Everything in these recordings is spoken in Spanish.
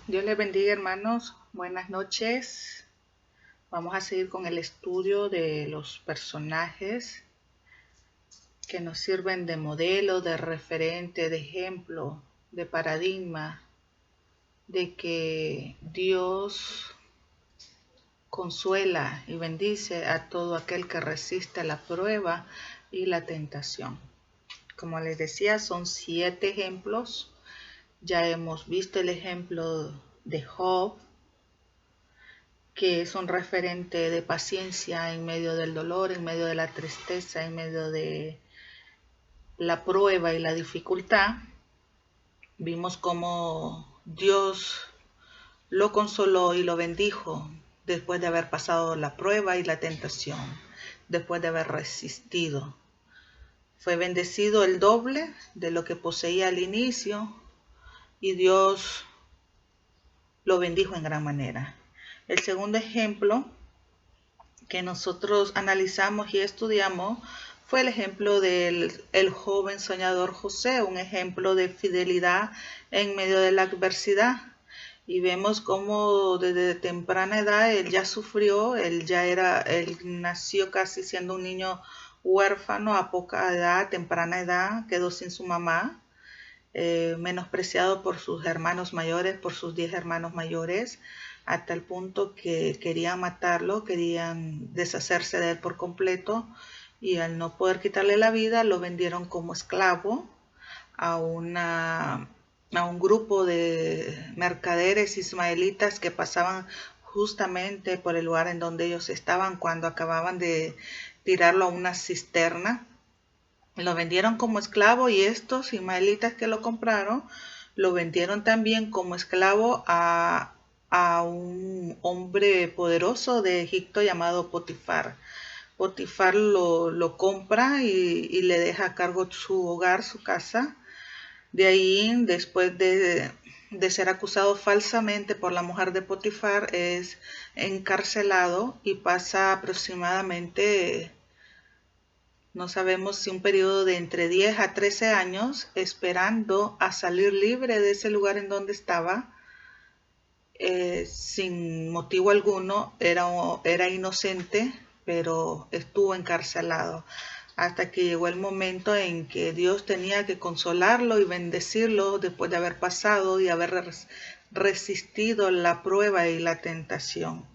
Dios les bendiga, hermanos. Buenas noches. Vamos a seguir con el estudio de los personajes que nos sirven de modelo, de referente, de ejemplo, de paradigma, de que Dios consuela y bendice a todo aquel que resiste la prueba y la tentación. Como les decía, son 7 ejemplos. Ya hemos visto el ejemplo de Job, que es un referente de paciencia en medio del dolor, en medio de la tristeza, en medio de la prueba y la dificultad. Vimos cómo Dios lo consoló y lo bendijo después de haber pasado la prueba y la tentación, después de haber resistido. Fue bendecido el doble de lo que poseía al inicio y Dios lo bendijo en gran manera. El segundo ejemplo que nosotros analizamos y estudiamos fue el ejemplo del joven soñador José, un ejemplo de fidelidad en medio de la adversidad. Y vemos cómo desde temprana edad él ya sufrió, él nació casi siendo un niño huérfano a poca edad, temprana edad, quedó sin su mamá, menospreciado por sus hermanos mayores, por sus 10 hermanos mayores, hasta el punto que querían matarlo, querían deshacerse de él por completo, y al no poder quitarle la vida, lo vendieron como esclavo a un grupo de mercaderes ismaelitas que pasaban justamente por el lugar en donde ellos estaban cuando acababan de tirarlo a una cisterna. Lo vendieron como esclavo y estos ismaelitas que lo compraron lo vendieron también como esclavo a un hombre poderoso de Egipto llamado Potifar. Potifar lo compra y le deja a cargo su hogar, su casa. De ahí, después de ser acusado falsamente por la mujer de Potifar, es encarcelado y pasa aproximadamente, no sabemos si un periodo de entre 10 a 13 años, esperando a salir libre de ese lugar en donde estaba, sin motivo alguno, era inocente, pero estuvo encarcelado hasta que llegó el momento en que Dios tenía que consolarlo y bendecirlo después de haber pasado y haber resistido la prueba y la tentación.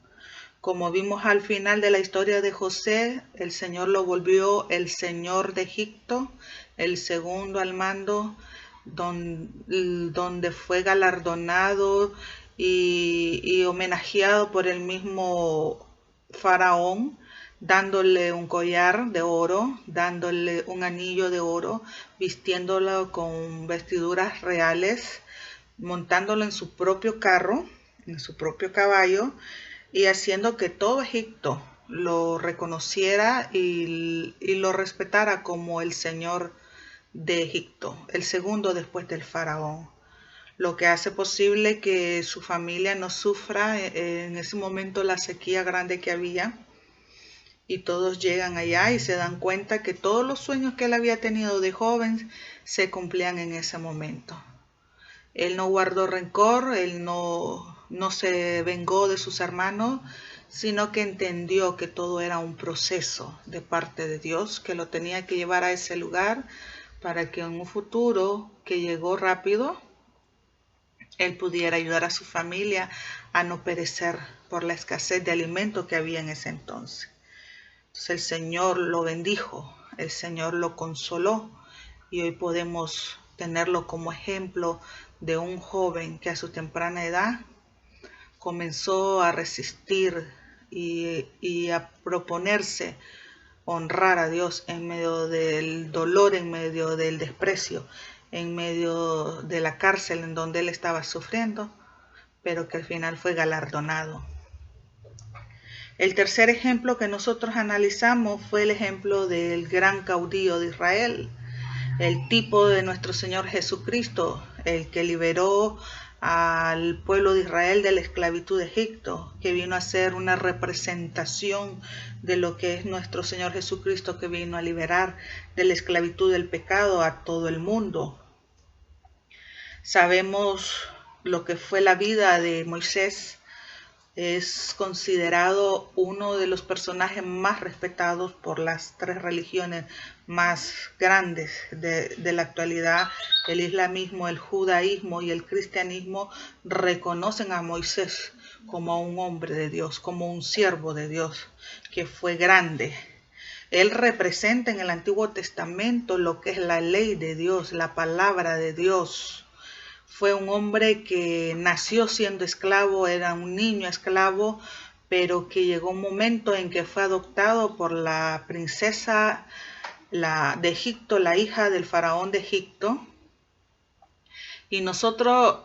Como vimos al final de la historia de José, el Señor lo volvió el Señor de Egipto, el segundo al mando, donde fue galardonado y homenajeado por el mismo faraón, dándole un collar de oro, dándole un anillo de oro, vistiéndolo con vestiduras reales, montándolo en su propio carro, en su propio caballo, y haciendo que todo Egipto lo reconociera y lo respetara como el Señor de Egipto, el segundo después del faraón, lo que hace posible que su familia no sufra en ese momento la sequía grande que había, y todos llegan allá y se dan cuenta que todos los sueños que él había tenido de joven se cumplían en ese momento. Él no guardó rencor, él no se vengó de sus hermanos, sino que entendió que todo era un proceso de parte de Dios, que lo tenía que llevar a ese lugar para que en un futuro que llegó rápido, él pudiera ayudar a su familia a no perecer por la escasez de alimento que había en ese entonces. Entonces el Señor lo bendijo, el Señor lo consoló y hoy podemos tenerlo como ejemplo de un joven que a su temprana edad comenzó a resistir y a proponerse honrar a Dios en medio del dolor, en medio del desprecio, en medio de la cárcel en donde él estaba sufriendo, pero que al final fue galardonado. El tercer ejemplo que nosotros analizamos fue el ejemplo del gran caudillo de Israel, el tipo de nuestro Señor Jesucristo, el que liberó al pueblo de Israel de la esclavitud de Egipto, que vino a ser una representación de lo que es nuestro Señor Jesucristo, que vino a liberar de la esclavitud del pecado a todo el mundo. Sabemos lo que fue la vida de Moisés, es considerado uno de los personajes más respetados por las tres religiones más grandes de la actualidad. El islamismo, el judaísmo y el cristianismo reconocen a Moisés como un hombre de Dios, como un siervo de Dios, que fue grande. Él representa en el Antiguo Testamento lo que es la ley de Dios, la palabra de Dios. Fue un hombre que nació siendo esclavo, era un niño esclavo, pero que llegó un momento en que fue adoptado por la princesa de Egipto, la hija del faraón de Egipto. Y nosotros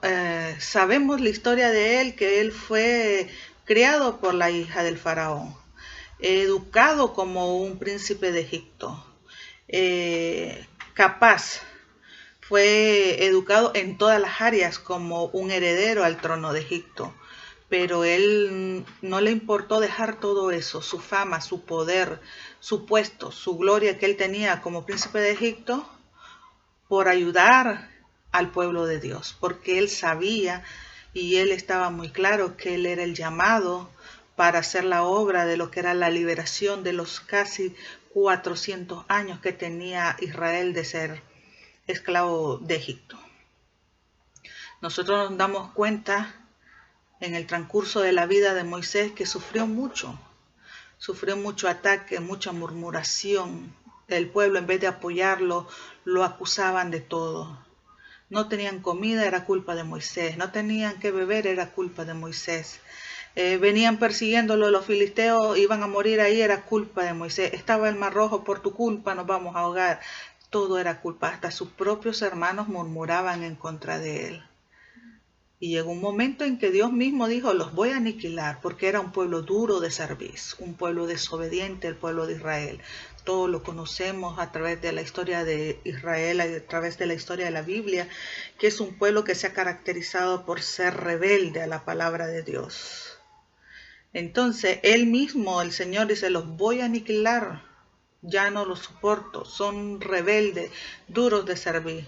sabemos la historia de él, que él fue criado por la hija del faraón, educado como un príncipe de Egipto, capaz. Fue educado en todas las áreas como un heredero al trono de Egipto, pero él no le importó dejar todo eso, su fama, su poder, su puesto, su gloria que él tenía como príncipe de Egipto, por ayudar al pueblo de Dios, porque él sabía y él estaba muy claro que él era el llamado para hacer la obra de lo que era la liberación de los casi 400 años que tenía Israel de ser esclavo de Egipto. Nosotros nos damos cuenta en el transcurso de la vida de Moisés que sufrió mucho ataque, mucha murmuración. El pueblo, en vez de apoyarlo, lo acusaban de todo. No tenían comida, era culpa de Moisés. No tenían que beber, era culpa de Moisés. Venían persiguiéndolo los filisteos, iban a morir ahí, era culpa de Moisés. Estaba el Mar Rojo, por tu culpa nos vamos a ahogar. Todo era culpa, hasta sus propios hermanos murmuraban en contra de él. Y llegó un momento en que Dios mismo dijo, los voy a aniquilar, porque era un pueblo duro de servir, un pueblo desobediente, el pueblo de Israel. Todos lo conocemos a través de la historia de Israel, a través de la historia de la Biblia, que es un pueblo que se ha caracterizado por ser rebelde a la palabra de Dios. Entonces, él mismo, el Señor dice, los voy a aniquilar. Ya no los soporto, son rebeldes, duros de servir.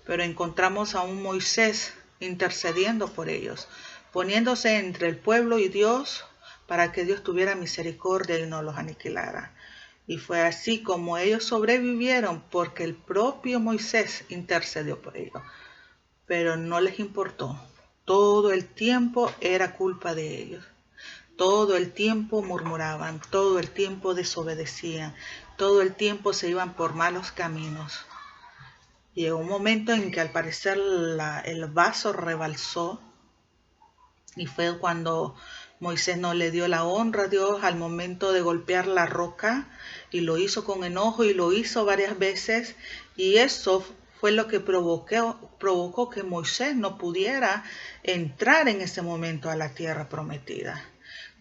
Pero encontramos a un Moisés intercediendo por ellos, poniéndose entre el pueblo y Dios para que Dios tuviera misericordia y no los aniquilara. Y fue así como ellos sobrevivieron, porque el propio Moisés intercedió por ellos. Pero no les importó. Todo el tiempo era culpa de ellos. Todo el tiempo murmuraban, todo el tiempo desobedecían, todo el tiempo se iban por malos caminos. Llegó un momento en que al parecer el vaso rebalsó y fue cuando Moisés no le dio la honra a Dios al momento de golpear la roca, y lo hizo con enojo y lo hizo varias veces, y eso fue lo que provocó que Moisés no pudiera entrar en ese momento a la tierra prometida.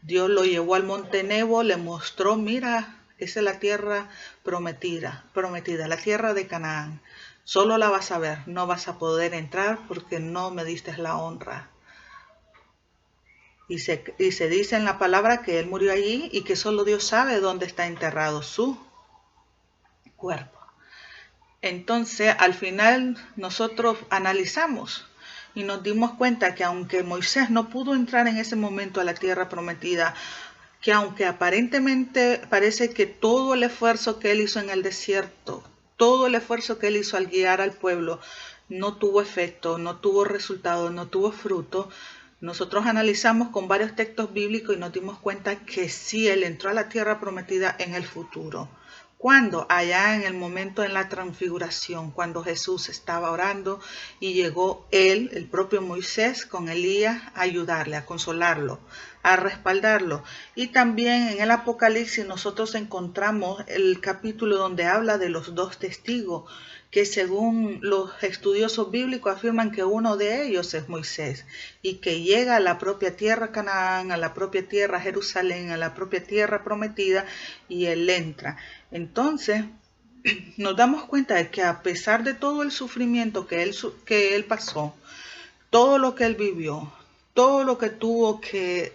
Dios lo llevó al monte Nebo, le mostró, mira, esa es la tierra prometida, la tierra de Canaán. Solo la vas a ver, no vas a poder entrar porque no me diste la honra. Y se dice en la palabra que él murió allí y que solo Dios sabe dónde está enterrado su cuerpo. Entonces, al final nosotros analizamos y nos dimos cuenta que aunque Moisés no pudo entrar en ese momento a la tierra prometida, que aunque aparentemente parece que todo el esfuerzo que él hizo en el desierto, todo el esfuerzo que él hizo al guiar al pueblo, no tuvo efecto, no tuvo resultado, no tuvo fruto, nosotros analizamos con varios textos bíblicos y nos dimos cuenta que sí, él entró a la tierra prometida en el futuro. ¿Cuándo? Allá en el momento en la transfiguración, cuando Jesús estaba orando y llegó él, el propio Moisés, con Elías a ayudarle, a consolarlo, a respaldarlo. Y también en el Apocalipsis nosotros encontramos el capítulo donde habla de los dos testigos, que según los estudiosos bíblicos afirman que uno de ellos es Moisés y que llega a la propia tierra Canaán, a la propia tierra Jerusalén, a la propia tierra prometida, y él entra. Entonces nos damos cuenta de que a pesar de todo el sufrimiento que él pasó, todo lo que él vivió, todo lo que tuvo que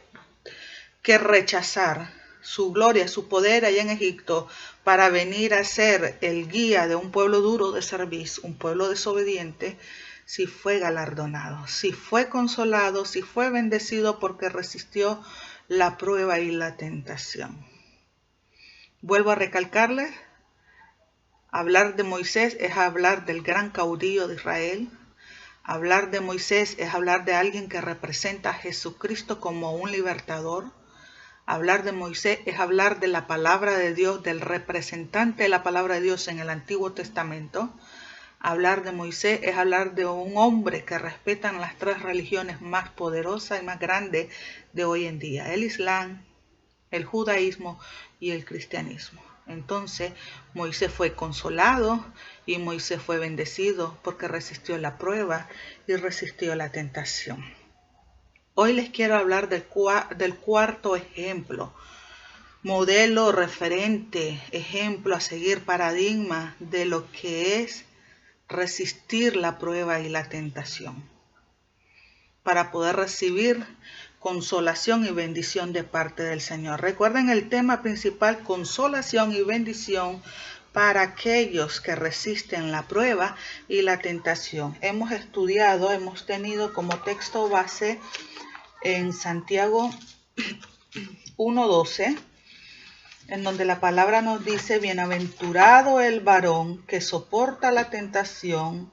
rechazar, su gloria, su poder allá en Egipto, para venir a ser el guía de un pueblo duro de servicio, un pueblo desobediente, si fue galardonado, si fue consolado, si fue bendecido porque resistió la prueba y la tentación. Vuelvo a recalcarles, hablar de Moisés es hablar del gran caudillo de Israel. Hablar de Moisés es hablar de alguien que representa a Jesucristo como un libertador. Hablar de Moisés es hablar de la palabra de Dios, del representante de la palabra de Dios en el Antiguo Testamento. Hablar de Moisés es hablar de un hombre que respetan las tres religiones más poderosas y más grandes de hoy en día: el Islam, el judaísmo y el cristianismo. Entonces Moisés fue consolado y Moisés fue bendecido porque resistió la prueba y resistió la tentación. Hoy les quiero hablar del cuarto ejemplo, modelo, referente, ejemplo a seguir, paradigma de lo que es resistir la prueba y la tentación para poder recibir consolación y bendición de parte del Señor. Recuerden el tema principal: consolación y bendición para aquellos que resisten la prueba y la tentación. Hemos estudiado, hemos tenido como texto base en Santiago 1:12, en donde la palabra nos dice: bienaventurado el varón que soporta la tentación,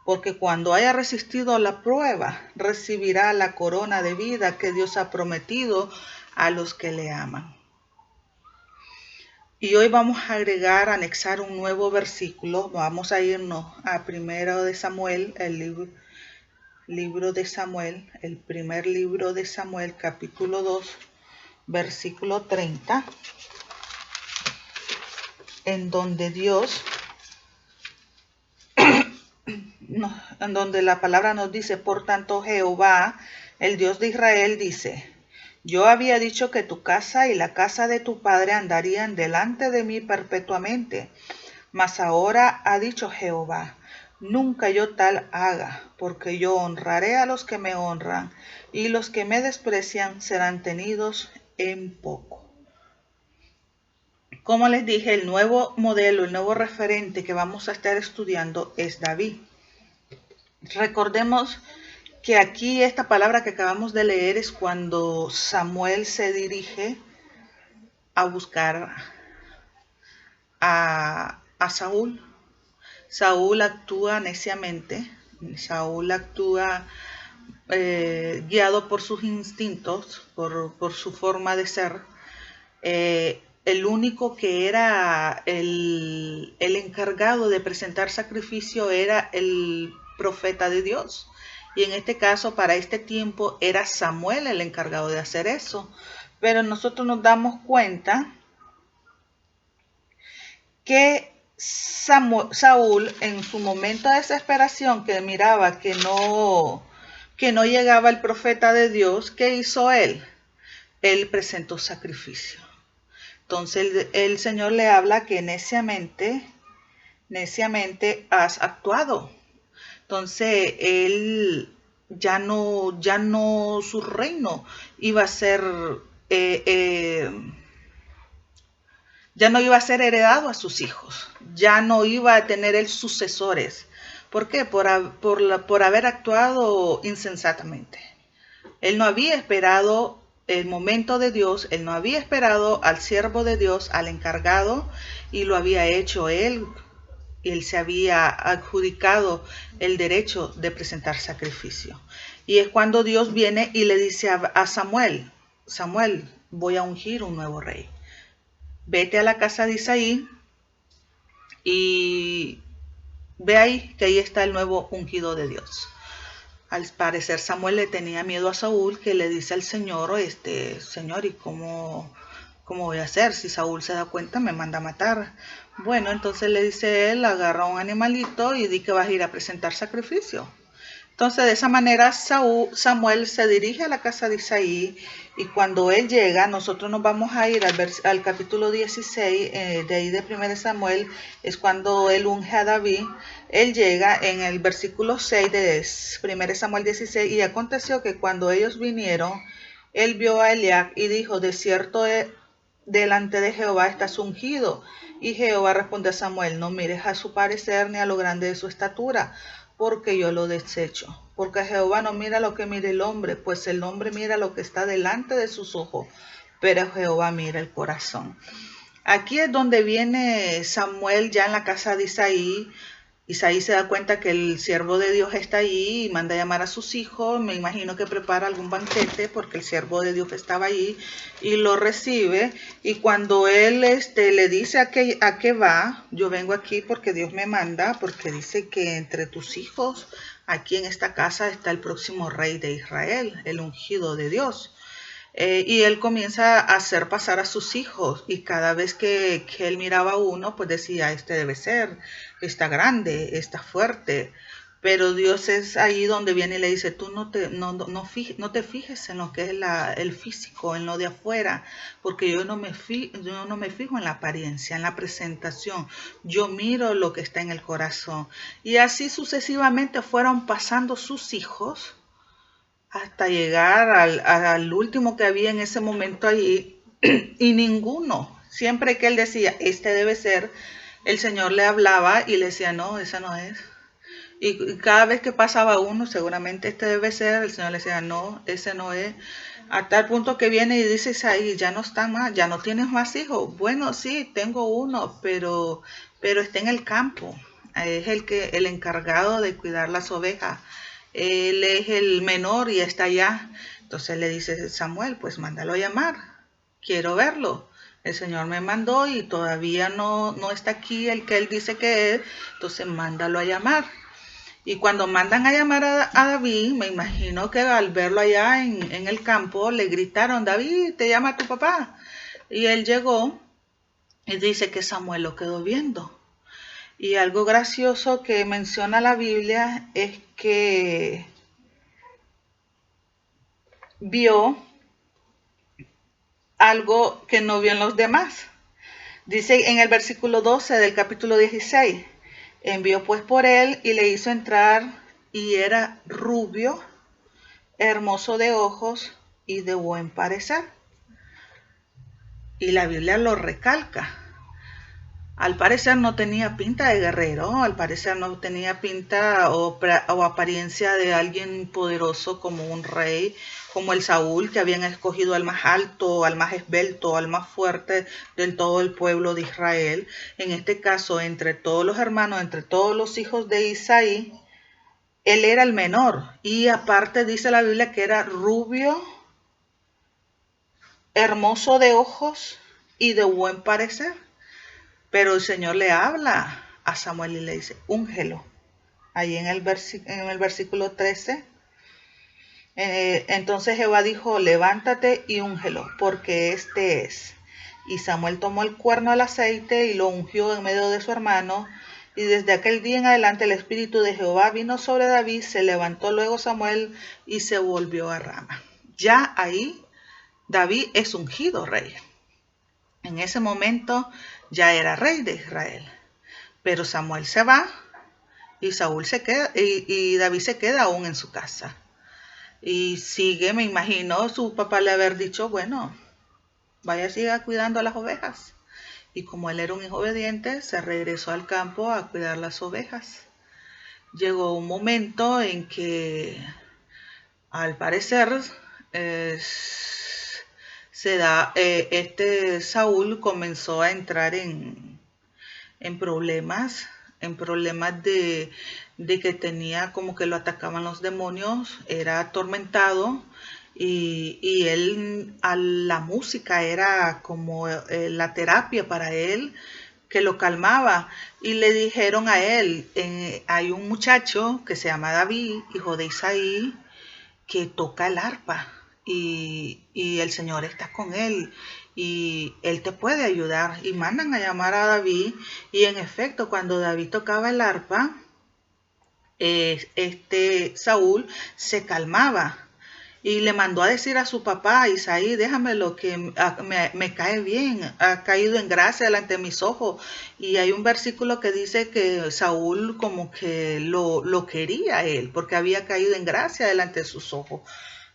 porque cuando haya resistido la prueba, recibirá la corona de vida que Dios ha prometido a los que le aman. Y hoy vamos a anexar un nuevo versículo. Vamos a irnos a 1 de Samuel, el libro de Samuel, el primer libro de Samuel, capítulo 2, versículo 30, en donde en donde la palabra nos dice: por tanto Jehová, el Dios de Israel, dice: yo había dicho que tu casa y la casa de tu padre andarían delante de mí perpetuamente, mas ahora ha dicho Jehová: nunca yo tal haga, porque yo honraré a los que me honran, y los que me desprecian serán tenidos en poco. Como les dije, el nuevo modelo, el nuevo referente que vamos a estar estudiando es David. Recordemos que aquí esta palabra que acabamos de leer es cuando Samuel se dirige a buscar a Saúl. Saúl actúa neciamente, Saúl actúa guiado por sus instintos, por su forma de ser. El único que era el encargado de presentar sacrificio era el profeta de Dios. Y en este caso, para este tiempo, era Samuel el encargado de hacer eso. Pero nosotros nos damos cuenta que Saúl, en su momento de desesperación, que miraba que no llegaba el profeta de Dios, ¿qué hizo él? Él presentó sacrificio. Entonces el Señor le habla que neciamente has actuado. Entonces él ya no su reino iba a ser ya no iba a ser heredado a sus hijos, ya no iba a tener él sucesores. ¿Por qué? Por haber actuado insensatamente. Él no había esperado el momento de Dios, él no había esperado al siervo de Dios, al encargado, y lo había hecho él. Él se había adjudicado el derecho de presentar sacrificio. Y es cuando Dios viene y le dice a Samuel: Samuel, voy a ungir un nuevo rey. Vete a la casa de Isaí y ve ahí, que ahí está el nuevo ungido de Dios. Al parecer Samuel le tenía miedo a Saúl, que le dice al Señor: Señor, ¿y cómo voy a hacer? Si Saúl se da cuenta, me manda a matar. Bueno, entonces le dice él: agarra un animalito y di que vas a ir a presentar sacrificio. Entonces, de esa manera, Samuel se dirige a la casa de Isaí, y cuando él llega, nosotros nos vamos a ir al capítulo 16, de ahí de 1 Samuel, es cuando él unge a David. Él llega en el versículo 6 de 1 Samuel 16, y aconteció que cuando ellos vinieron, él vio a Eliab y dijo: de cierto, delante de Jehová estás ungido. Y Jehová responde a Samuel: no mires a su parecer ni a lo grande de su estatura, porque yo lo desecho. Porque Jehová no mira lo que mira el hombre, pues el hombre mira lo que está delante de sus ojos, pero Jehová mira el corazón. Aquí es donde viene Samuel ya en la casa de Isaí. Isaí se da cuenta que el siervo de Dios está allí y manda a llamar a sus hijos. Me imagino que prepara algún banquete porque el siervo de Dios estaba allí y lo recibe. Y cuando él le dice a qué va, yo vengo aquí porque Dios me manda, porque dice que entre tus hijos, aquí en esta casa está el próximo rey de Israel, el ungido de Dios. Y él comienza a hacer pasar a sus hijos y cada vez que él miraba a uno, pues decía, este debe ser, está grande, está fuerte. Pero Dios es ahí donde viene y le dice, tú no te fijes en lo que es el físico, en lo de afuera, porque yo no me fijo en la apariencia, en la presentación. Yo miro lo que está en el corazón. Y así sucesivamente fueron pasando sus hijos hasta llegar al último que había en ese momento allí, y ninguno, siempre que él decía, este debe ser, el Señor le hablaba y le decía, no, ese no es. Y cada vez que pasaba uno, seguramente este debe ser, el Señor le decía, no, ese no es. Hasta el punto que viene y dice Isaí, ya no está más, ya no tienes más hijos. Bueno, sí, tengo uno, pero está en el campo. Es el encargado de cuidar las ovejas. Él es el menor y está allá. Entonces le dice Samuel, pues mándalo a llamar. Quiero verlo. El Señor me mandó y todavía no está aquí el que él dice que es. Entonces mándalo a llamar. Y cuando mandan a llamar a David, me imagino que al verlo allá en el campo, le gritaron, David, te llama tu papá. Y él llegó y dice que Samuel lo quedó viendo. Y algo gracioso que menciona la Biblia es que vio algo que no vio en los demás. Dice en el versículo 12 del capítulo 16, envió pues por él y le hizo entrar y era rubio, hermoso de ojos y de buen parecer. Y la Biblia lo recalca. Al parecer no tenía pinta de guerrero, al parecer no tenía pinta o apariencia de alguien poderoso como un rey, como el Saúl, que habían escogido al más alto, al más esbelto, al más fuerte del todo el pueblo de Israel. En este caso, entre todos los hermanos, entre todos los hijos de Isaí, él era el menor. Y aparte dice la Biblia que era rubio, hermoso de ojos y de buen parecer. Pero el Señor le habla a Samuel y le dice, úngelo. Ahí en el versículo 13. Entonces Jehová dijo, levántate y úngelo, porque este es. Y Samuel tomó el cuerno del aceite y lo ungió en medio de su hermano. Y desde aquel día en adelante el espíritu de Jehová vino sobre David, se levantó luego Samuel y se volvió a Rama. Ya ahí David es ungido rey. En ese momento ya era rey de Israel. Pero Samuel se va y Saúl se queda y David se queda aún en su casa. Y sigue, me imagino, su papá le haber dicho, bueno, vaya siga cuidando a las ovejas. Y como él era un hijo obediente, se regresó al campo a cuidar las ovejas. Llegó un momento en que, al parecer, Saúl comenzó a entrar en problemas, de que tenía como que lo atacaban los demonios, era atormentado y él, la música era como la terapia para él, que lo calmaba. Y le dijeron a él, hay un muchacho que se llama David, hijo de Isaí, que toca el arpa y el Señor está con él y él te puede ayudar. Y mandan a llamar a David y en efecto cuando David tocaba el arpa, Saúl se calmaba y le mandó a decir a su papá, Isaí, déjame lo que me cae bien, ha caído en gracia delante de mis ojos. Y hay un versículo que dice que Saúl como que lo quería él, porque había caído en gracia delante de sus ojos.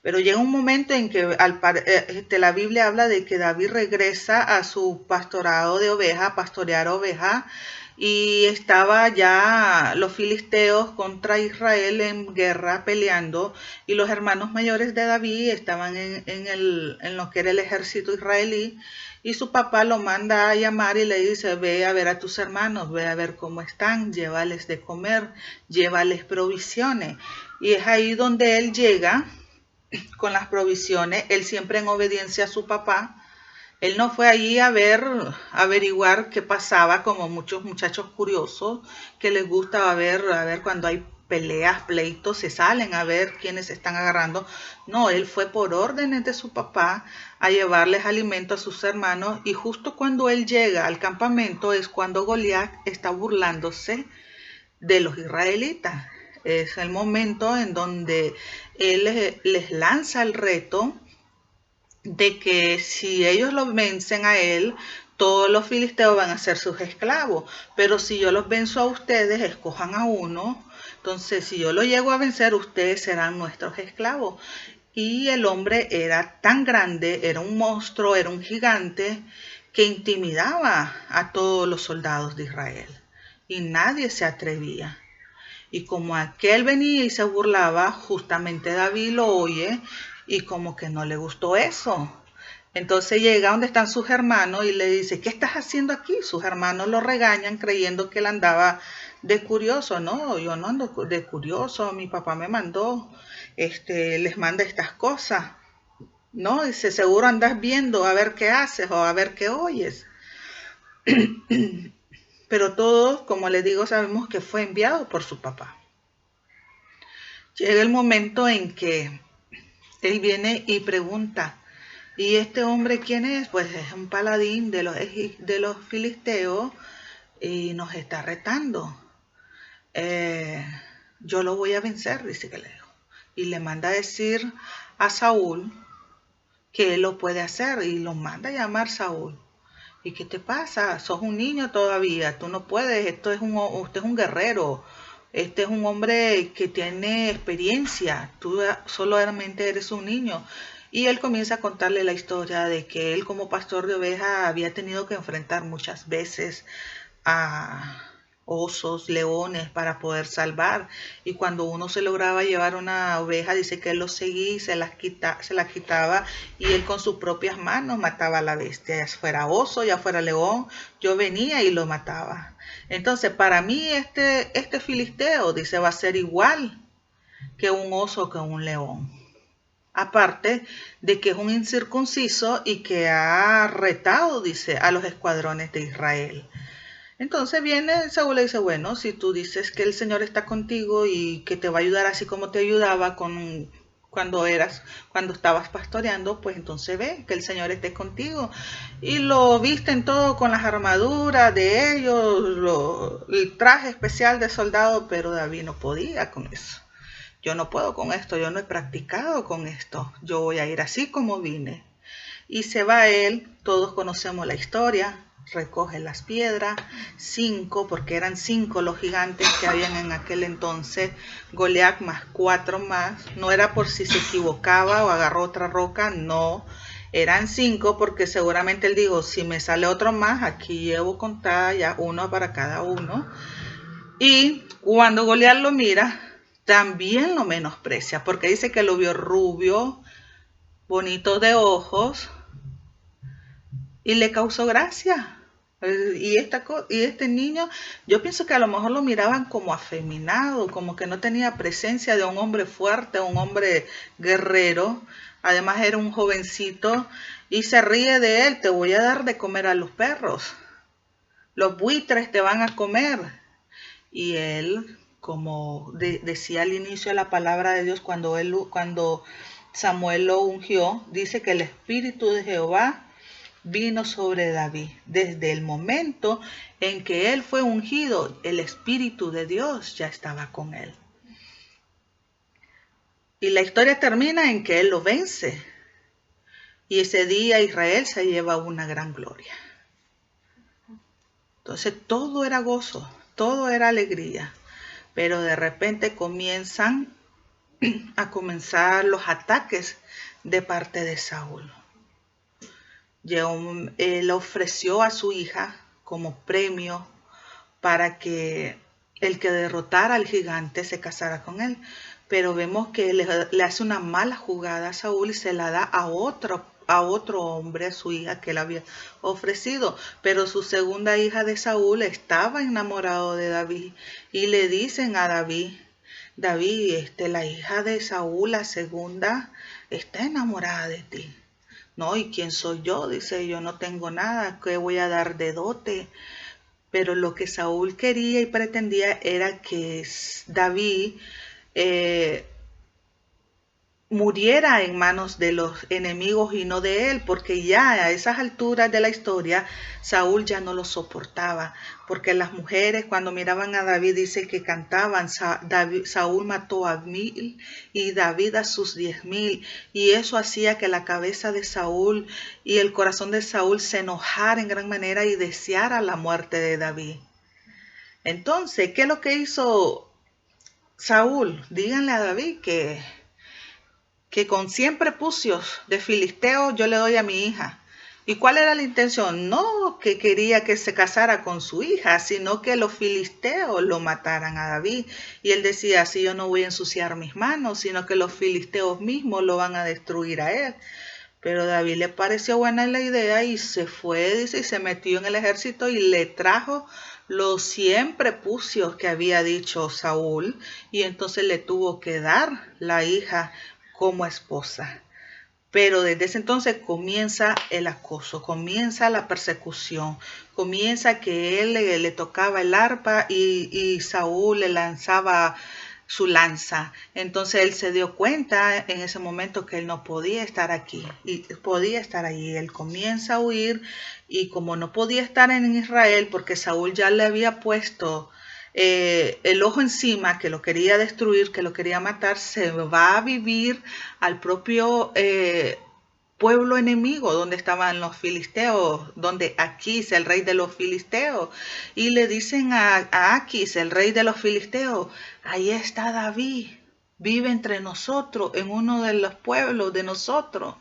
Pero llega un momento en que la Biblia habla de que David regresa a su pastorado de ovejas, pastorear ovejas, y estaba ya los filisteos contra Israel en guerra peleando, y los hermanos mayores de David estaban en lo que era el ejército israelí, y su papá lo manda a llamar y le dice: ve a ver a tus hermanos, ve a ver cómo están, llévales de comer, llévales provisiones. Y es ahí donde él llega con las provisiones, él siempre en obediencia a su papá. Él no fue allí a averiguar qué pasaba, como muchos muchachos curiosos que les gusta a ver cuando hay peleas, pleitos, se salen a ver quiénes se están agarrando. No, él fue por órdenes de su papá a llevarles alimento a sus hermanos, y justo cuando él llega al campamento es cuando Goliat está burlándose de los israelitas. Es el momento en donde él les lanza el reto de que si ellos lo vencen a él, todos los filisteos van a ser sus esclavos. Pero si yo los venzo a ustedes, escojan a uno. Entonces, si yo lo llego a vencer, ustedes serán nuestros esclavos. Y el hombre era tan grande, era un monstruo, era un gigante, que intimidaba a todos los soldados de Israel. Y nadie se atrevía. Y como aquel venía y se burlaba, justamente David lo oye y como que no le gustó eso. Entonces llega donde están sus hermanos y le dice: ¿qué estás haciendo aquí? Sus hermanos lo regañan creyendo que él andaba de curioso. No, yo no ando de curioso, mi papá me mandó, les manda estas cosas. No, dice: seguro andas viendo a ver qué haces o a ver qué oyes. Pero todos, como les digo, sabemos que fue enviado por su papá. Llega el momento en que él viene y pregunta: ¿y este hombre quién es? Pues es un paladín de los filisteos y nos está retando. Yo lo voy a vencer, dice que le dijo. Y le manda a decir a Saúl que él lo puede hacer, y lo manda a llamar Saúl. ¿Y qué te pasa? Sos un niño todavía, tú no puedes, usted es un guerrero, este es un hombre que tiene experiencia, tú solamente eres un niño. Y él comienza a contarle la historia de que él, como pastor de ovejas, había tenido que enfrentar muchas veces a osos, leones, para poder salvar. Y cuando uno se lograba llevar una oveja, dice que él los seguía y se las quitaba, y él con sus propias manos mataba a la bestia, ya fuera oso, ya fuera león, yo venía y lo mataba. Entonces, para mí este filisteo, dice, va a ser igual que un oso, que un león. Aparte de que es un incircunciso y que ha retado, dice, a los escuadrones de Israel. Entonces viene Saúl y dice: bueno, si tú dices que el Señor está contigo y que te va a ayudar así como te ayudaba cuando estabas pastoreando, pues entonces ve que el Señor esté contigo. Y lo visten todo con las armaduras de ellos, el traje especial de soldado, pero David no podía con eso. Yo no puedo con esto, yo no he practicado con esto, yo voy a ir así como vine. Y se va él, todos conocemos la historia, recoge las piedras, 5, porque eran 5 los gigantes que habían en aquel entonces, Goliat más 4 más, no era por si se equivocaba o agarró otra roca, no, eran 5 porque seguramente él dijo: si me sale otro más, aquí llevo contada ya uno para cada uno. Y cuando Goliat lo mira, también lo menosprecia, porque dice que lo vio rubio, bonito de ojos, y le causó gracia. Y este niño, yo pienso que a lo mejor lo miraban como afeminado, como que no tenía presencia de un hombre fuerte, un hombre guerrero. Además era un jovencito y se ríe de él: te voy a dar de comer a los perros, los buitres te van a comer. Y él, como decía al inicio de la palabra de Dios, cuando Samuel lo ungió, dice que el Espíritu de Jehová vino sobre David. Desde el momento en que él fue ungido, el Espíritu de Dios ya estaba con él. Y la historia termina en que él lo vence. Y ese día Israel se lleva una gran gloria. Entonces todo era gozo, todo era alegría. Pero de repente comienzan los ataques de parte de Saúl. Él ofreció a su hija como premio para que el que derrotara al gigante se casara con él. Pero vemos que le hace una mala jugada a Saúl y se la da a otro hombre, a su hija que le había ofrecido. Pero su segunda hija de Saúl estaba enamorado de David y le dicen a David, la hija de Saúl, la segunda, está enamorada de ti. No, ¿y quién soy yo? Dice, yo no tengo nada, ¿qué voy a dar de dote? Pero lo que Saúl quería y pretendía era que David muriera en manos de los enemigos y no de él, porque ya a esas alturas de la historia Saúl ya no lo soportaba, porque las mujeres cuando miraban a David dice que cantaban, Saúl mató a 1000 y David a sus 10,000, y eso hacía que la cabeza de Saúl y el corazón de Saúl se enojara en gran manera y deseara la muerte de David. Entonces, ¿qué es lo que hizo Saúl? Díganle a David que con 100 prepucios de filisteo yo le doy a mi hija. ¿Y cuál era la intención? No que quería que se casara con su hija, sino que los filisteos lo mataran a David. Y él decía, así yo no voy a ensuciar mis manos, sino que los filisteos mismos lo van a destruir a él. Pero a David le pareció buena la idea y se fue, dice, y se metió en el ejército y le trajo los 100 prepucios que había dicho Saúl, y entonces le tuvo que dar la hija como esposa. Pero desde ese entonces comienza el acoso, comienza la persecución, comienza que él le tocaba el arpa y Saúl le lanzaba su lanza. Entonces él se dio cuenta en ese momento que él no podía estar aquí y podía estar allí. Él comienza a huir y como no podía estar en Israel porque Saúl ya le había puesto el ojo encima, que lo quería destruir, que lo quería matar, se va a vivir al propio pueblo enemigo donde estaban los filisteos, donde Aquis, el rey de los filisteos, y le dicen a Aquis, el rey de los filisteos, ahí está David, vive entre nosotros, en uno de los pueblos de nosotros.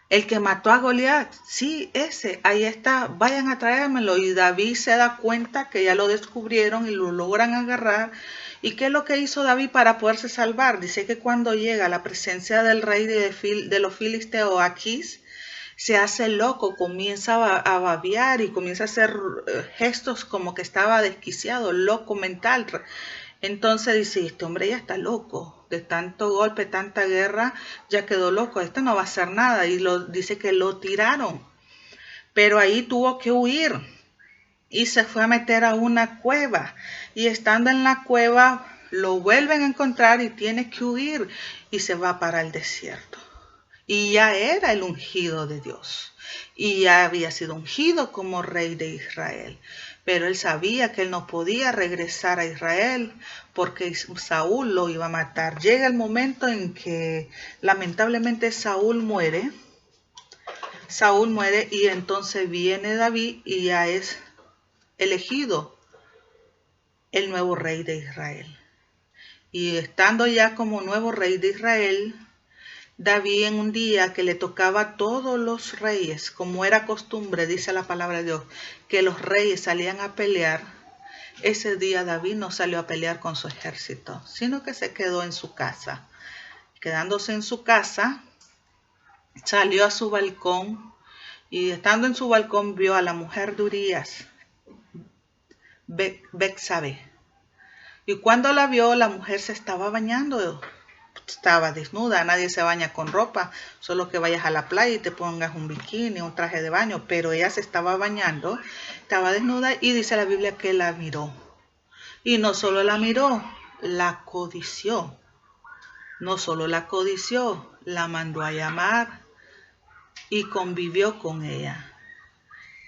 El que mató a Goliat, sí, ese, ahí está, vayan a traérmelo. Y David se da cuenta que ya lo descubrieron y lo logran agarrar. ¿Y qué es lo que hizo David para poderse salvar? Dice que cuando llega a la presencia del rey de los filisteos, Aquis, se hace loco, comienza a babear y comienza a hacer gestos como que estaba desquiciado, loco mental. Entonces dice, este hombre ya está loco, de tanto golpe, tanta guerra, ya quedó loco, este no va a hacer nada. Y dice que lo tiraron, pero ahí tuvo que huir y se fue a meter a una cueva. Y estando en la cueva, lo vuelven a encontrar y tiene que huir y se va para el desierto. Y ya era el ungido de Dios y ya había sido ungido como rey de Israel. Pero él sabía que él no podía regresar a Israel porque Saúl lo iba a matar. Llega el momento en que lamentablemente Saúl muere y entonces viene David y ya es elegido el nuevo rey de Israel. Y estando ya como nuevo rey de Israel, David en un día que le tocaba a todos los reyes, como era costumbre, dice la palabra de Dios, que los reyes salían a pelear, ese día David no salió a pelear con su ejército, sino que se quedó en su casa. Quedándose en su casa, salió a su balcón y estando en su balcón vio a la mujer de Urías, Betsabé. Y cuando la vio, la mujer se estaba bañando. Estaba desnuda, nadie se baña con ropa, solo que vayas a la playa y te pongas un bikini, un traje de baño, pero ella se estaba bañando, estaba desnuda y dice la Biblia que la miró. Y no solo la miró, la codició. No solo la codició, la mandó a llamar y convivió con ella.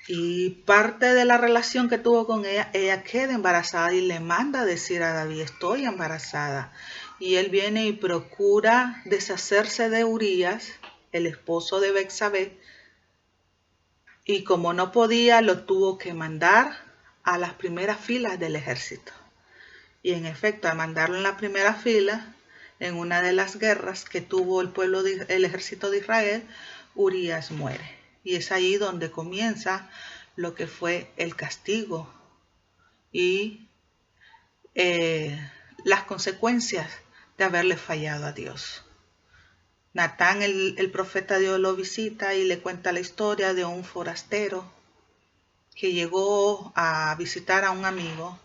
Y parte de la relación que tuvo con ella, ella queda embarazada y le manda a decir a David, estoy embarazada. Y él viene y procura deshacerse de Urías, el esposo de Betsabé, y como no podía, lo tuvo que mandar a las primeras filas del ejército. Y en efecto, al mandarlo en la primera fila, en una de las guerras que tuvo el ejército de Israel, Urías muere. Y es ahí donde comienza lo que fue el castigo y las consecuencias de haberle fallado a Dios. Natán, el profeta de Dios, lo visita y le cuenta la historia de un forastero que llegó a visitar a un amigo.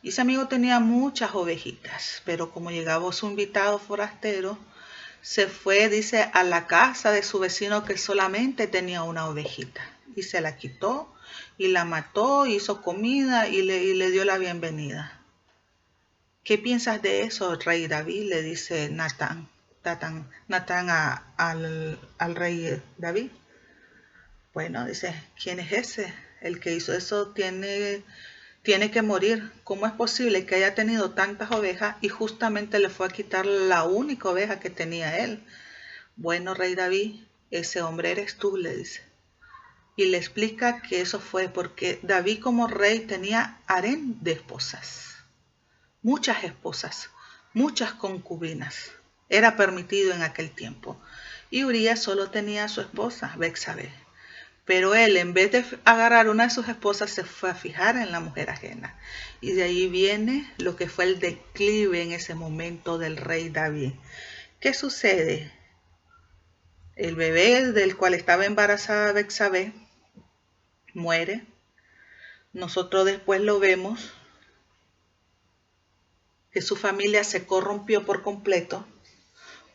Y ese amigo tenía muchas ovejitas, pero como llegaba su invitado forastero, se fue, dice, a la casa de su vecino que solamente tenía una ovejita. Y se la quitó y la mató, hizo comida y le dio la bienvenida. ¿Qué piensas de eso, rey David? Le dice Natán al rey David. Bueno, dice, ¿quién es ese? El que hizo eso tiene que morir. ¿Cómo es posible que haya tenido tantas ovejas y justamente le fue a quitar la única oveja que tenía él? Bueno, rey David, ese hombre eres tú, le dice. Y le explica que eso fue porque David como rey tenía harén de esposas, muchas concubinas. Era permitido en aquel tiempo. Y Urías solo tenía a su esposa, Betsabé. Pero él, en vez de agarrar una de sus esposas, se fue a fijar en la mujer ajena. Y de ahí viene lo que fue el declive en ese momento del rey David. ¿Qué sucede? El bebé del cual estaba embarazada Betsabé muere. Nosotros después lo vemos que su familia se corrompió por completo.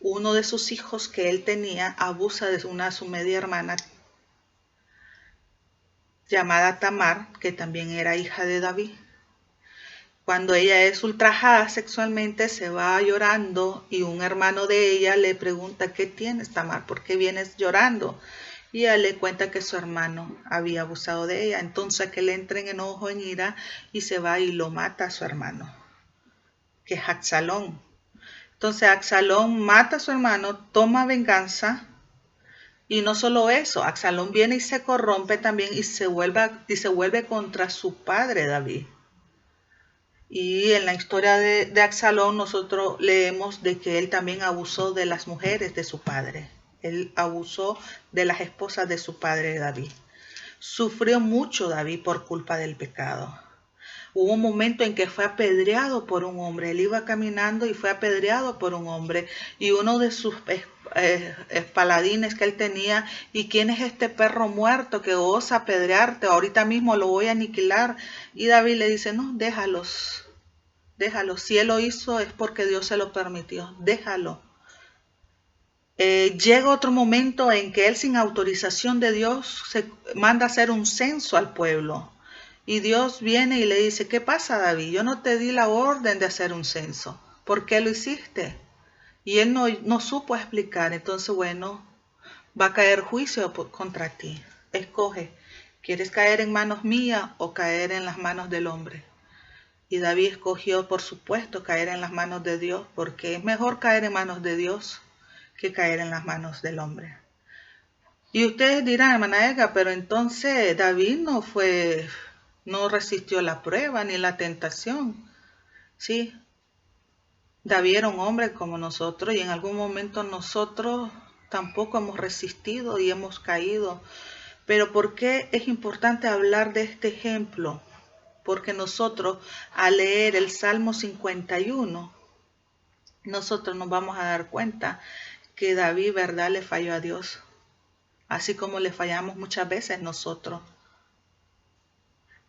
Uno de sus hijos que él tenía abusa de su media hermana llamada Tamar, que también era hija de David. Cuando ella es ultrajada sexualmente, se va llorando y un hermano de ella le pregunta, ¿qué tienes, Tamar? ¿Por qué vienes llorando? Y ella le cuenta que su hermano había abusado de ella. Entonces que le entra en enojo, en ira, y se va y lo mata a su hermano, que es Absalón. Entonces Absalón mata a su hermano, toma venganza, y no solo eso, Absalón viene y se corrompe también y se vuelve contra su padre David. Y en la historia de Absalón nosotros leemos de que él también abusó de las mujeres de su padre. Él abusó de las esposas de su padre David. Sufrió mucho David por culpa del pecado. Hubo un momento en que fue apedreado por un hombre. Él iba caminando y fue apedreado por un hombre. Y uno de sus paladines que él tenía, ¿y quién es este perro muerto que osa apedrearte? Ahorita mismo lo voy a aniquilar. Y David le dice, no, déjalos. Si él lo hizo es porque Dios se lo permitió. Déjalo. Llega otro momento en que él, sin autorización de Dios, se manda a hacer un censo al pueblo. Y Dios viene y le dice, ¿qué pasa, David? Yo no te di la orden de hacer un censo. ¿Por qué lo hiciste? Y él no supo explicar. Entonces, bueno, va a caer juicio contra ti. Escoge, ¿quieres caer en manos mías o caer en las manos del hombre? Y David escogió, por supuesto, caer en las manos de Dios, porque es mejor caer en manos de Dios que caer en las manos del hombre. Y ustedes dirán, hermana Edgar, pero entonces David no resistió la prueba ni la tentación. Sí, David era un hombre como nosotros y en algún momento nosotros tampoco hemos resistido y hemos caído. Pero ¿por qué es importante hablar de este ejemplo? Porque nosotros al leer el Salmo 51, nosotros nos vamos a dar cuenta que David, ¿verdad?, le falló a Dios, así como le fallamos muchas veces nosotros.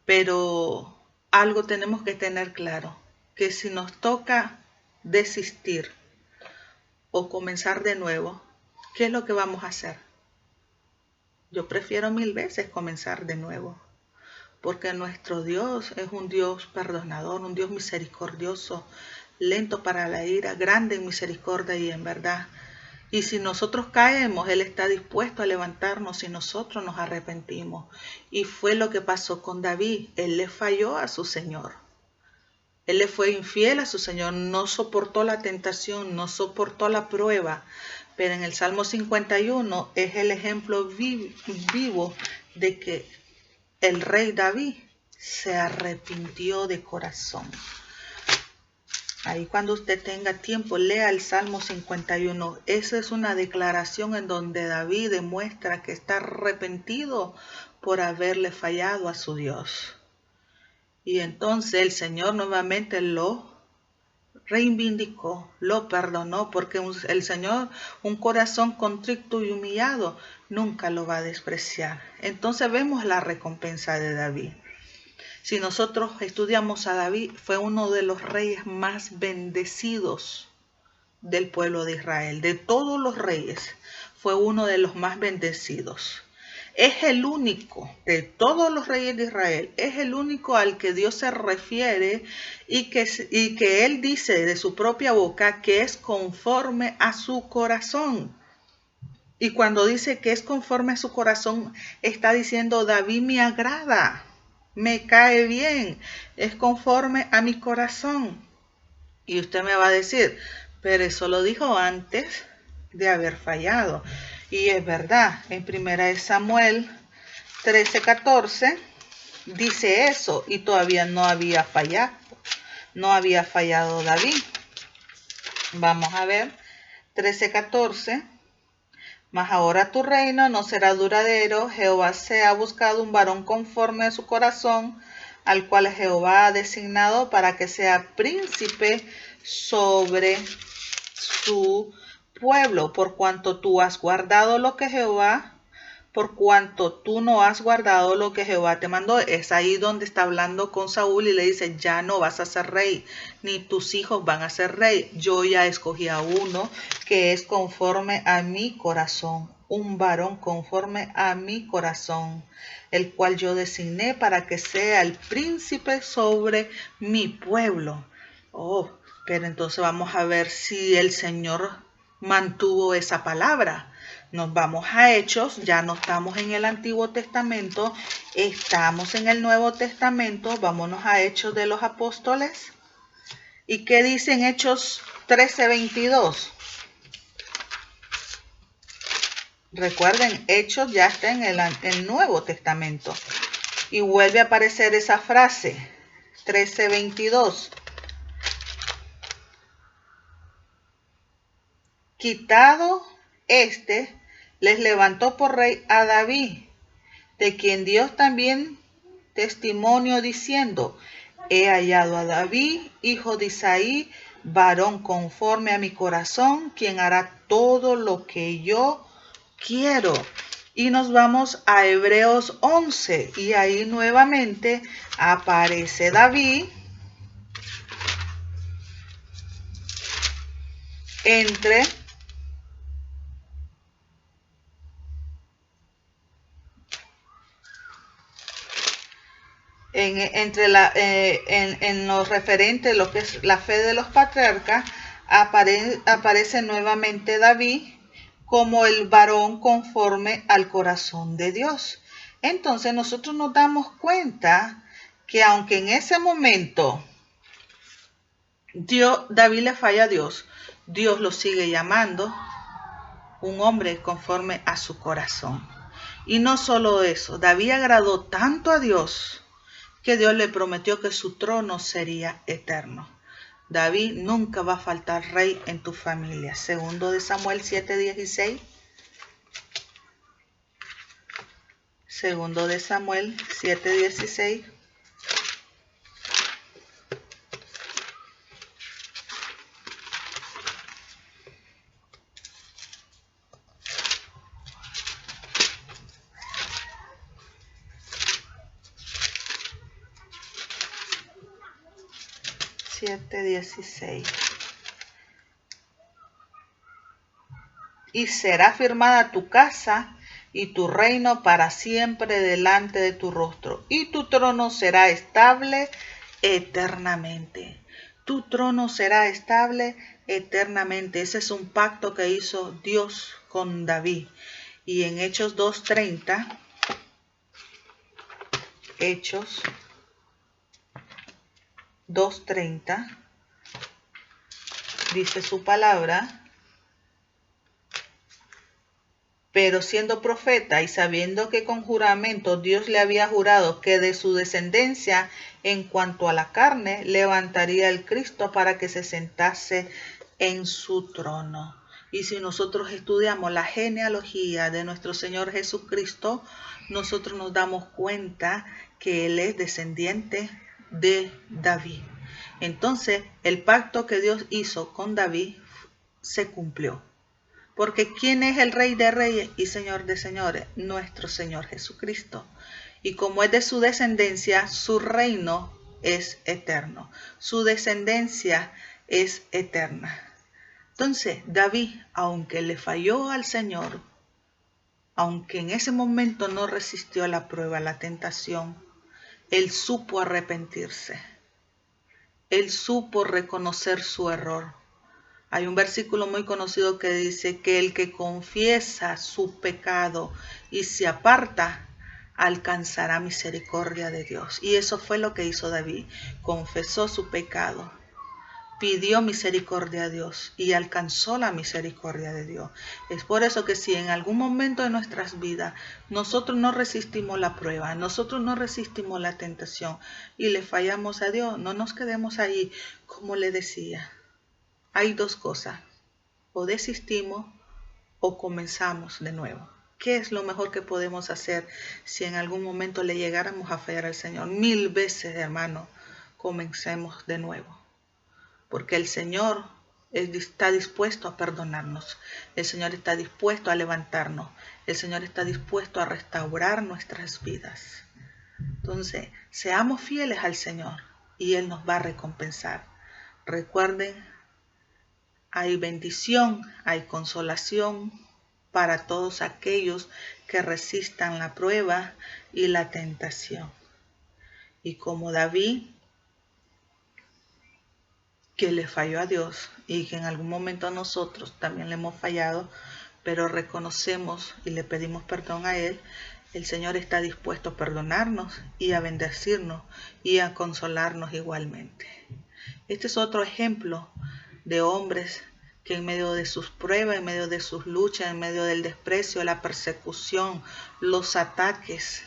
Pero algo tenemos que tener claro, que si nos toca desistir o comenzar de nuevo, ¿qué es lo que vamos a hacer? Yo prefiero 1000 veces comenzar de nuevo, porque nuestro Dios es un Dios perdonador, un Dios misericordioso, lento para la ira, grande en misericordia y en verdad. Y si nosotros caemos, Él está dispuesto a levantarnos si nosotros nos arrepentimos. Y fue lo que pasó con David. Él le falló a su Señor. Él le fue infiel a su Señor, no soportó la tentación, no soportó la prueba. Pero en el Salmo 51 es el ejemplo vivo de que el rey David se arrepintió de corazón. Ahí cuando usted tenga tiempo, lea el Salmo 51. Esa es una declaración en donde David demuestra que está arrepentido por haberle fallado a su Dios. Y entonces el Señor nuevamente lo reivindicó, lo perdonó, porque el Señor, un corazón contrito y humillado, nunca lo va a despreciar. Entonces vemos la recompensa de David. Si nosotros estudiamos a David, fue uno de los reyes más bendecidos del pueblo de Israel. De todos los reyes, fue uno de los más bendecidos. Es el único de todos los reyes de Israel, es el único al que Dios se refiere y que él dice de su propia boca que es conforme a su corazón. Y cuando dice que es conforme a su corazón, está diciendo: David me agrada, me cae bien, es conforme a mi corazón. Y usted me va a decir: pero eso lo dijo antes de haber fallado. Y es verdad, en 1 Samuel 13:14 dice eso, y todavía no había fallado David. Vamos a ver, 13:14. Mas ahora tu reino no será duradero. Jehová se ha buscado un varón conforme a su corazón, al cual Jehová ha designado para que sea príncipe sobre su pueblo, por cuanto tú no has guardado lo que Jehová te mandó. Es ahí donde está hablando con Saúl y le dice: ya no vas a ser rey, ni tus hijos van a ser rey. Yo ya escogí a uno que es conforme a mi corazón, un varón conforme a mi corazón, el cual yo designé para que sea el príncipe sobre mi pueblo. Pero entonces vamos a ver si el Señor mantuvo esa palabra. Nos vamos a Hechos, ya no estamos en el Antiguo Testamento, estamos en el Nuevo Testamento. Vámonos a Hechos de los Apóstoles. ¿Y qué dice en Hechos 13:22? Recuerden, Hechos ya está en el Nuevo Testamento. Y vuelve a aparecer esa frase, 13:22. Quitado les levantó por rey a David, de quien Dios también testimonio diciendo: he hallado a David, hijo de Isaí, varón conforme a mi corazón, quien hará todo lo que yo quiero. Y nos vamos a Hebreos 11, y ahí nuevamente aparece David entre en lo referente a lo que es la fe de los patriarcas. Aparece nuevamente David como el varón conforme al corazón de Dios. Entonces nosotros nos damos cuenta que aunque en ese momento David le falla a Dios, Dios lo sigue llamando un hombre conforme a su corazón. Y no solo eso, David agradó tanto a Dios que Dios le prometió que su trono sería eterno. David nunca va a faltar rey en tu familia. Segundo de Samuel 7:16. Segundo de Samuel 7:16. Y será firmada tu casa y tu reino para siempre delante de tu rostro, y tu trono será estable eternamente. Tu trono será estable eternamente. Ese es un pacto que hizo Dios con David. Y en Hechos 2:30, Hechos 2:30, dice su palabra: pero siendo profeta y sabiendo que con juramento Dios le había jurado que de su descendencia en cuanto a la carne levantaría el Cristo para que se sentase en su trono. Y si nosotros estudiamos la genealogía de nuestro Señor Jesucristo, nosotros nos damos cuenta que Él es descendiente de David. Entonces, el pacto que Dios hizo con David se cumplió. Porque ¿quién es el Rey de Reyes y Señor de Señores? Nuestro Señor Jesucristo. Y como es de su descendencia, su reino es eterno. Su descendencia es eterna. Entonces, David, aunque le falló al Señor, aunque en ese momento no resistió a la prueba, la tentación, él supo arrepentirse. Él supo reconocer su error. Hay un versículo muy conocido que dice que el que confiesa su pecado y se aparta, alcanzará misericordia de Dios. Y eso fue lo que hizo David. Confesó su pecado, pidió misericordia a Dios y alcanzó la misericordia de Dios. Es por eso que si en algún momento de nuestras vidas nosotros no resistimos la prueba, nosotros no resistimos la tentación y le fallamos a Dios, no nos quedemos ahí. Como le decía, hay dos cosas: o desistimos o comenzamos de nuevo. ¿Qué es lo mejor que podemos hacer si en algún momento le llegáramos a fallar al Señor? 1000 veces, hermano, comencemos de nuevo. Porque el Señor está dispuesto a perdonarnos. El Señor está dispuesto a levantarnos. El Señor está dispuesto a restaurar nuestras vidas. Entonces, seamos fieles al Señor y Él nos va a recompensar. Recuerden, hay bendición, hay consolación para todos aquellos que resistan la prueba y la tentación. Y como David, que le falló a Dios y que en algún momento nosotros también le hemos fallado, pero reconocemos y le pedimos perdón a Él, el Señor está dispuesto a perdonarnos y a bendecirnos y a consolarnos igualmente. Este es otro ejemplo de hombres que en medio de sus pruebas, en medio de sus luchas, en medio del desprecio, la persecución, los ataques,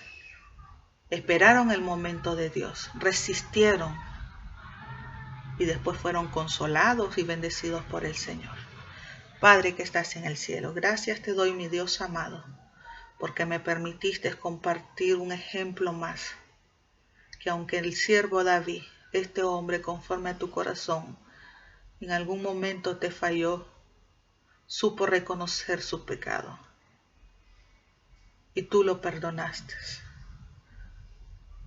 esperaron el momento de Dios, resistieron y después fueron consolados y bendecidos por el Señor. Padre que estás en el cielo, gracias te doy, mi Dios amado, porque me permitiste compartir un ejemplo más, que aunque el siervo David, este hombre conforme a tu corazón, en algún momento te falló, supo reconocer su pecado y tú lo perdonaste.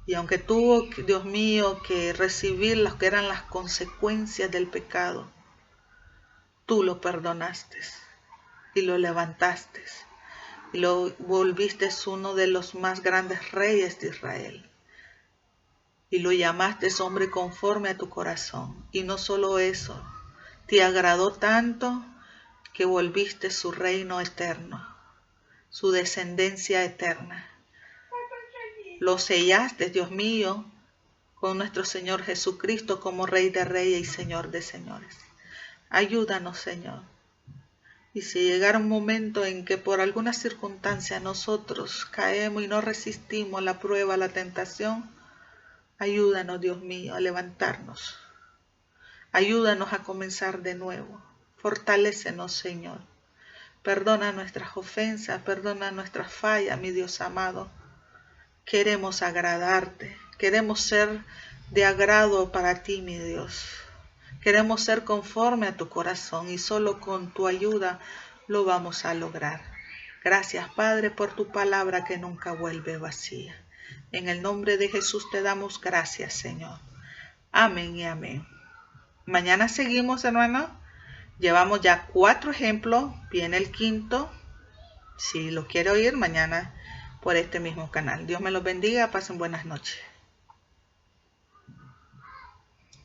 Y aunque tuvo, Dios mío, que recibir las que eran las consecuencias del pecado, tú lo perdonaste y lo levantaste y lo volviste uno de los más grandes reyes de Israel. Y lo llamaste hombre conforme a tu corazón. Y no solo eso, te agradó tanto que volviste su reino eterno, su descendencia eterna. Lo sellaste, Dios mío, con nuestro Señor Jesucristo como Rey de Reyes y Señor de Señores. Ayúdanos, Señor. Y si llegara un momento en que por alguna circunstancia nosotros caemos y no resistimos la prueba, la tentación, ayúdanos, Dios mío, a levantarnos. Ayúdanos a comenzar de nuevo. Fortalécenos, Señor. Perdona nuestras ofensas, perdona nuestras fallas, mi Dios amado. Queremos agradarte, queremos ser de agrado para ti, mi Dios. Queremos ser conforme a tu corazón y solo con tu ayuda lo vamos a lograr. Gracias, Padre, por tu palabra que nunca vuelve vacía. En el nombre de Jesús te damos gracias, Señor. Amén y amén. Mañana seguimos, hermano. Llevamos ya 4 ejemplos. Viene el 5º. Si lo quiere oír, mañana por este mismo canal. Dios me los bendiga. Pasen buenas noches.